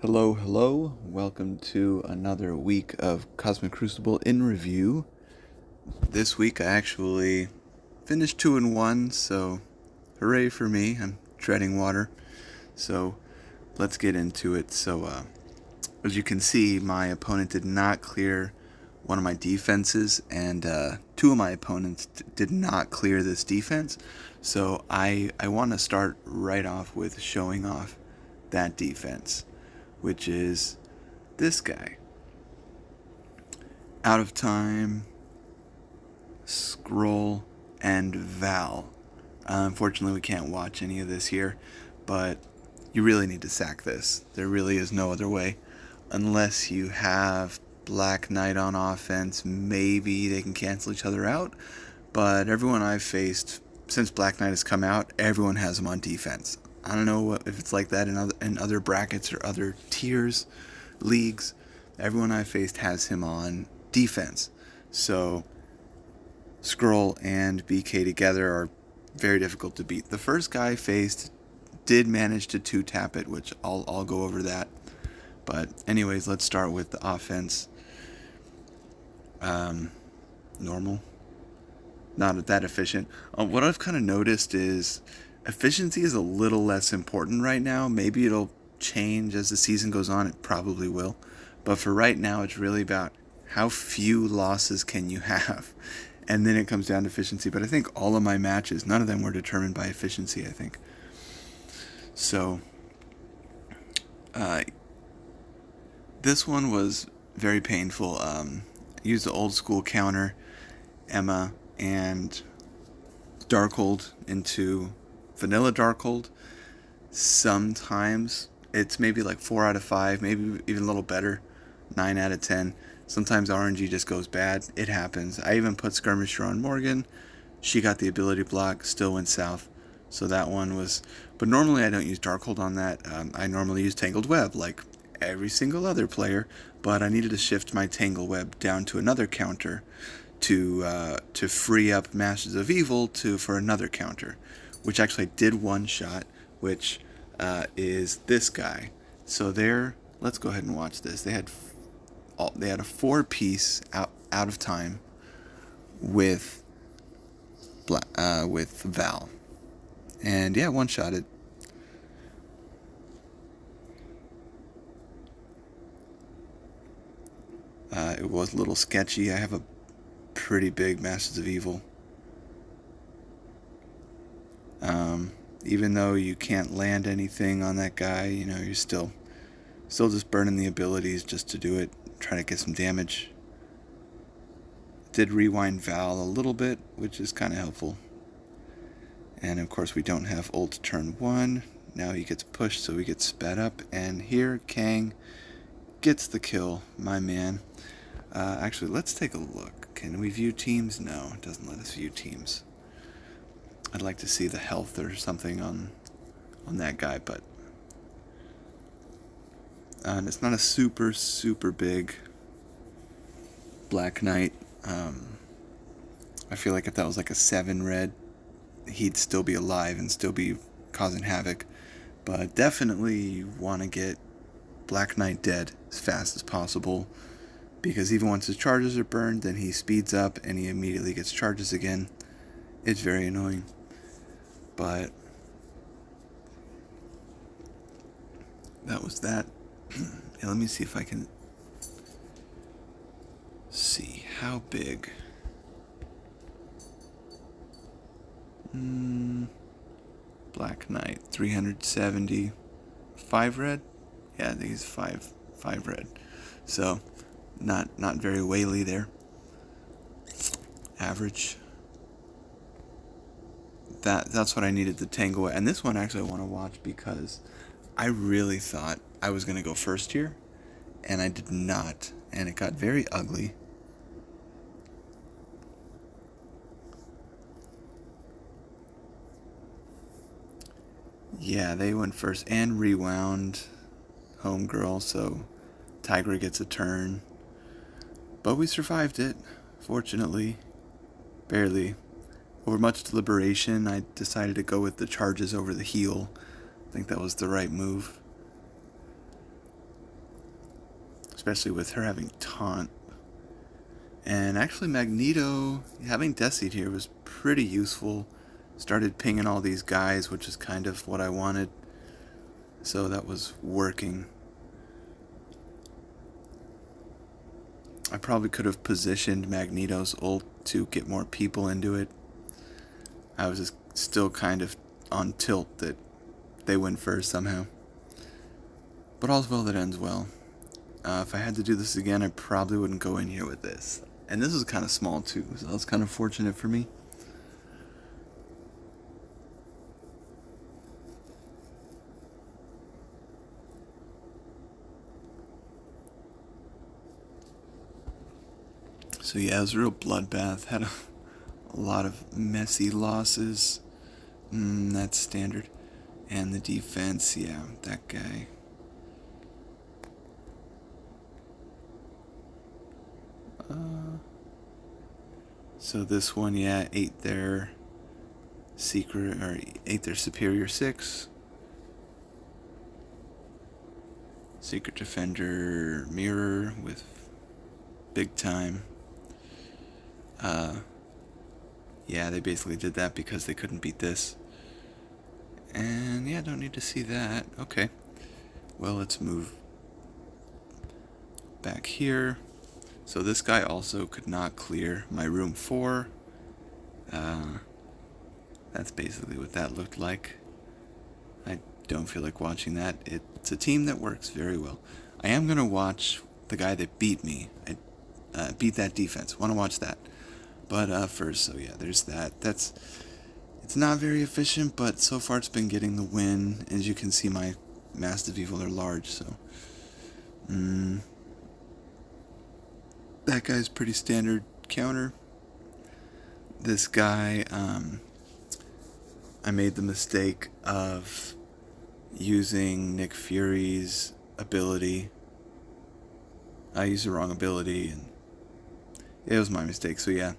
Hello, hello. Welcome to another week of Cosmic Crucible in review. This week I actually finished 2-1, so hooray for me. I'm treading water. So let's get into it. As you can see, my opponent did not clear one of my defenses, and two of my opponents did not clear this defense. So I want to start right off with showing off that defense, which is this guy. Out of Time, Skrull, and Val. Unfortunately, we can't watch any of this here, but you really need to sack this. There really is no other way. Unless you have Black Knight on offense, maybe they can cancel each other out. But everyone I've faced since Black Knight has come out, everyone has him on defense. I don't know if it's like that in other brackets or other tiers, leagues. Everyone I've faced has him on defense. So Skrull and BK together are very difficult to beat. The first guy I faced did manage to 2-tap it, which I'll go over that. But anyways, let's start with the offense. Normal. Not that efficient. What I've kind of noticed is efficiency is a little less important right now. Maybe it'll change as the season goes on. It probably will. But for right now, it's really about how few losses can you have. And then it comes down to efficiency. But I think all of my matches, none of them were determined by efficiency, I think. So, this one was very painful. I used the old school counter, Emma, and Darkhold into vanilla Darkhold. Sometimes it's maybe like 4 out of 5, maybe even a little better, 9 out of 10. Sometimes RNG just goes bad. It happens. I even put Skirmisher on Morgan. She got the ability block, still went south. So that one was... But normally I don't use Darkhold on that. I normally use Tangled Web, like every single other player. But I needed to shift my Tangle Web down to another counter to free up Masters of Evil for another counter, which actually did one shot, which is this guy. So let's go ahead and watch this. They had a 4-piece out of Time with Val, and yeah, one shot it. It was a little sketchy. I have a pretty big Masters of Evil. Even though you can't land anything on that guy, you're still just burning the abilities just to do it, trying to get some damage. Did rewind Val a little bit, which is kind of helpful. And of course we don't have ult turn 1. Now he gets pushed, so we get sped up. And here Kang gets the kill, my man. Actually, let's take a look. Can we view teams? No, it doesn't let us view teams. I'd like to see the health or something on that guy, but it's not a super big Black Knight. I feel like if that was like a 7 red, he'd still be alive and still be causing havoc. But definitely you want to get Black Knight dead as fast as possible, because even once his charges are burned, then he speeds up and he immediately gets charges again. It's very annoying. But that was that. Yeah, let me see if I can see how big. Black Knight, 370. 5 red? Yeah, I think he's 5 red. So, not very whaley there. Average. That's what I needed to tangle with. And this one actually I want to watch because I really thought I was going to go first here, and I did not. And it got very ugly. Yeah, they went first and rewound Homegirl, so Tigra gets a turn. But we survived it, fortunately. Barely. Over much deliberation, I decided to go with the charges over the heal. I think that was the right move. especially with her having taunt. And actually Magneto, having Death Seed here was pretty useful. Started pinging all these guys, which is kind of what I wanted. So that was working. I probably could have positioned Magneto's ult to get more people into it. I was just still kind of on tilt that they win first somehow. But all's well that ends well. If I had to do this again, I probably wouldn't go in here with this. And this was kind of small too, so that was kind of fortunate for me. So yeah, it was a real bloodbath. Had a lot of messy losses. That's standard. And the defense, yeah, that guy. So this one, yeah, ate their secret, or ate their superior 6. Secret Defender mirror with big time. Yeah, they basically did that because they couldn't beat this. And yeah, don't need to see that. Okay. Well, let's move back here. So this guy also could not clear my room 4. That's basically what that looked like. I don't feel like watching that. It's a team that works very well. I am going to watch the guy that beat me. I beat that defense. Want to watch that. But first, so yeah, there's that. It's not very efficient, but so far it's been getting the win. As you can see, my Mastiff Evil are large, so... that guy's pretty standard counter. This guy, I made the mistake of using Nick Fury's ability. I used the wrong ability, and it was my mistake. So yeah,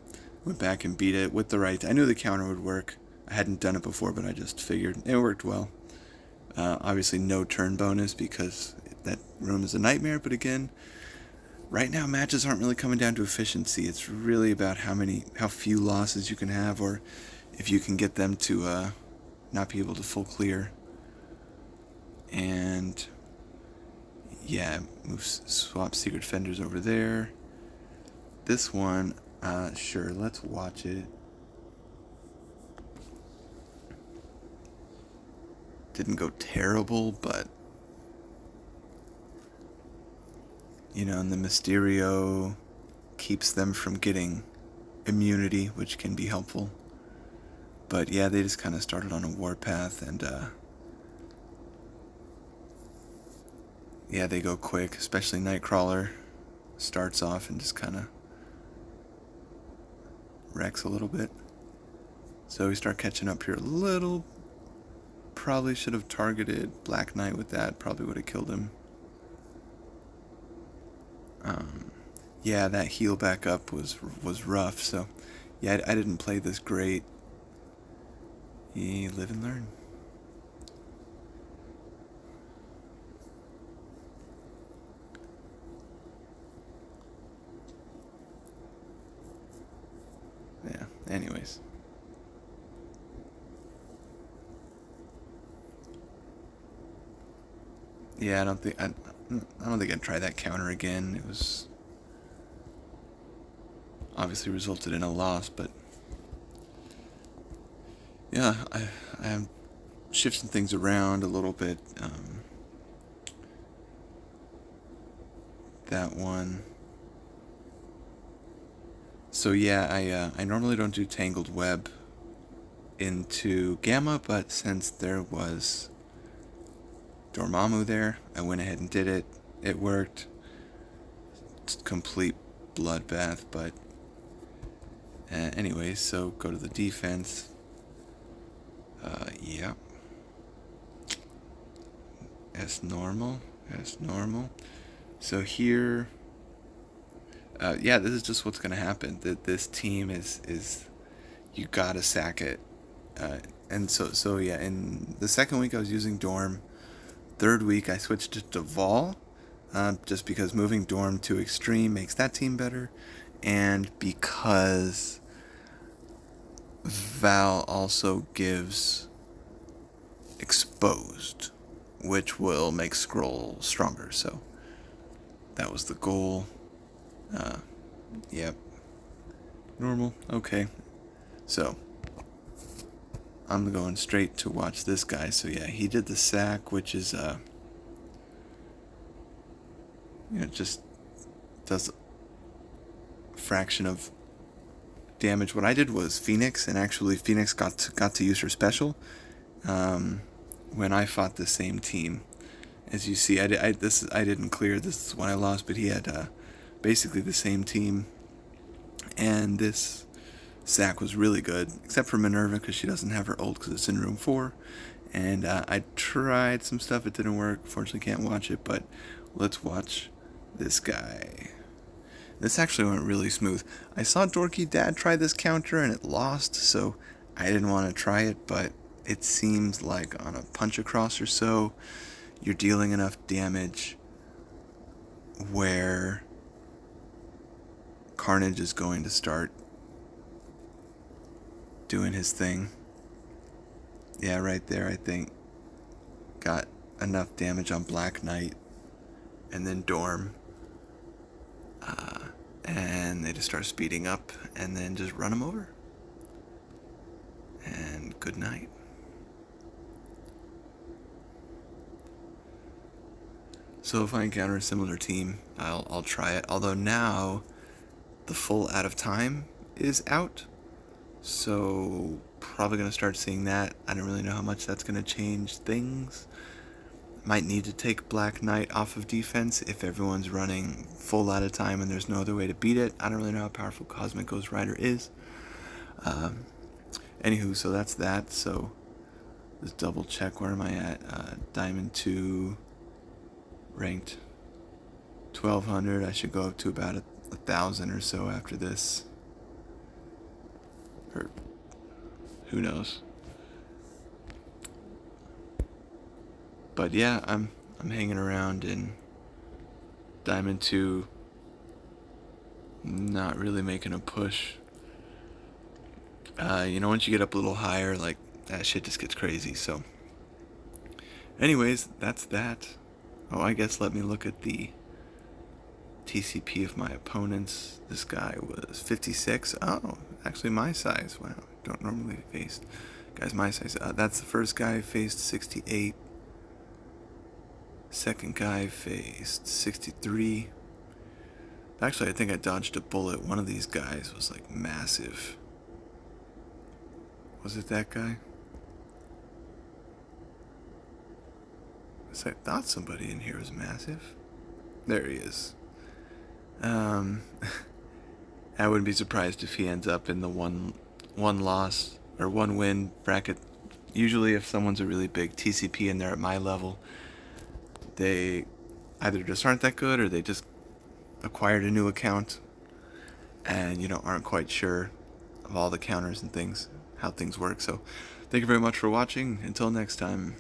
went back and beat it with the right. I knew the counter would work. I hadn't done it before, but I just figured it worked well. Obviously, no turn bonus because that room is a nightmare. But again, right now matches aren't really coming down to efficiency. It's really about how few losses you can have, or if you can get them to not be able to full clear. And yeah, swap Secret Defenders over there. This one, sure, let's watch it. Didn't go terrible, but you know, and the Mysterio keeps them from getting immunity, which can be helpful. But yeah, they just kind of started on a warpath, and yeah, they go quick, especially Nightcrawler starts off and just kind of wrecks a little bit. So we start catching up here a little. Probably should have targeted Black Knight with that, probably would have killed him. Yeah, that heal back up was rough, so yeah, I didn't play this great. You live and learn. Yeah, anyways. Yeah, I don't think I'd try that counter again. It was obviously resulted in a loss, but yeah, I am shifting things around a little bit. That one. So yeah, I normally don't do Tangled Web into Gamma, but since there was Dormammu there, I went ahead and did it. It worked. It's complete bloodbath, but anyways, so go to the defense. Yeah. As normal. So here, yeah, this is just what's gonna happen. That this team is you gotta sack it. And so yeah, in the second week I was using Dorm. Third week I switched to Vol. just because moving Dorm to Extreme makes that team better, and because Val also gives Exposed, which will make Skrull stronger. So that was the goal. Yep. Normal. Okay. So I'm going straight to watch this guy. So yeah, he did the sack, which is just does a fraction of damage. What I did was Phoenix, and actually Phoenix got to use her special when I fought the same team. As you see, I didn't clear. This is when I lost, but he had basically the same team, and this sack was really good, except for Minerva because she doesn't have her ult because it's in room 4. And I tried some stuff, it didn't work. Fortunately, can't watch it, but let's watch this guy. This actually went really smooth. I saw Dorky Dad try this counter and it lost, so I didn't want to try it, but it seems like on a punch across or so, you're dealing enough damage where Carnage is going to start doing his thing. Yeah, right there, I think. Got enough damage on Black Knight. And then Dorm. And they just start speeding up and then just run him over. And good night. So if I encounter a similar team, I'll try it. Although now the full out of time is out. So probably going to start seeing that. I don't really know how much that's going to change things. Might need to take Black Knight off of defense if everyone's running full out of time and there's no other way to beat it. I don't really know how powerful Cosmic Ghost Rider is. Anywho, so that's that. So let's double check. Where am I at? Diamond 2, ranked 1200. I should go up to about 1,000 or so after this. Or who knows? But yeah, I'm hanging around in Diamond 2, not really making a push. Once you get up a little higher, like, that shit just gets crazy, so. Anyways, that's that. Oh, I guess let me look at the TCP of my opponents. This guy was 56. Oh, actually my size. Wow, don't normally face guys my size. That's the first guy faced 68. Second guy faced 63. Actually, I think I dodged a bullet. One of these guys was like massive. Was it that guy? I thought somebody in here was massive. There he is. I wouldn't be surprised if he ends up in the one loss or one win bracket. Usually if someone's a really big TCP and they're at my level, they either just aren't that good or they just acquired a new account and aren't quite sure of all the counters and things, how things work. So thank you very much for watching. Until next time.